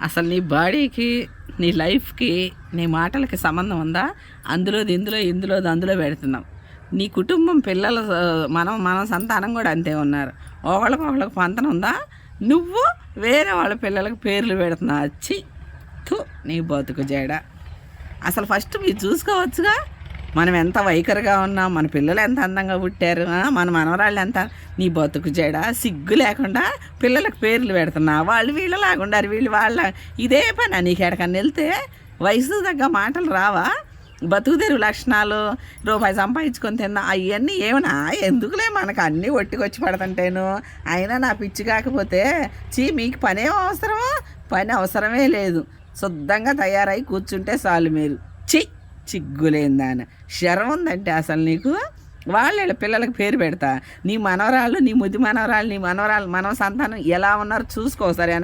అసలు నీ బాడీకి, నీ లైఫ్కి, నీ మాటలకి సంబంధం ఉందా? ఇందులో పెడుతున్నాం. నీ కుటుంబం పిల్లలు, మన సంతానం కూడా అంతే ఉన్నారు. ఒకళ్ళకొకళ్ళకి పంతనం ఉందా? నువ్వు వేరే వాళ్ళ పిల్లలకు పేర్లు పెడుతున్నా. వచ్చి నీ బతుకు జేడ. అసలు ఫస్ట్ మీరు చూసుకోవచ్చుగా, మనం ఎంత వైఖరిగా ఉన్నాం, మన పిల్లలు ఎంత అందంగా పుట్టారు, మన మనవరాళ్ళు ఎంత. నీ బతుకు జేడ, సిగ్గు లేకుండా పిల్లలకు పేర్లు పెడుతున్నా. వాళ్ళు వీళ్ళలాగుండారు, వీళ్ళు వాళ్ళ. ఇదే పని నీకు ఎక్కడికన్నా వెళ్తే వయసు తగ్గ మాటలు రావా? బతుకు తెరువు లక్షణాలు, రూపాయి సంపాదించుకొని తిన్నా, అవన్నీ ఏమన్నా ఎందుకులే, మనకు అన్నీ ఒట్టికొచ్చి పడుతుంటేను. అయినా నా పిచ్చి కాకపోతే మీకు పని అవసరమే లేదు. శుద్ధంగా తయారై కూర్చుంటే చాలు. మీరు చిగ్గులేందాని శరం ఉందంటే అసలు నీకు. వాళ్ళ పిల్లలకు పేరు పెడతా. నీ మనవరాళ్ళు, నీ ముద్దు మనవరాళ్ళు, నీ మనవరాళ్ళు, మనవ సంతానం ఎలా ఉన్నారో చూసుకోసారి.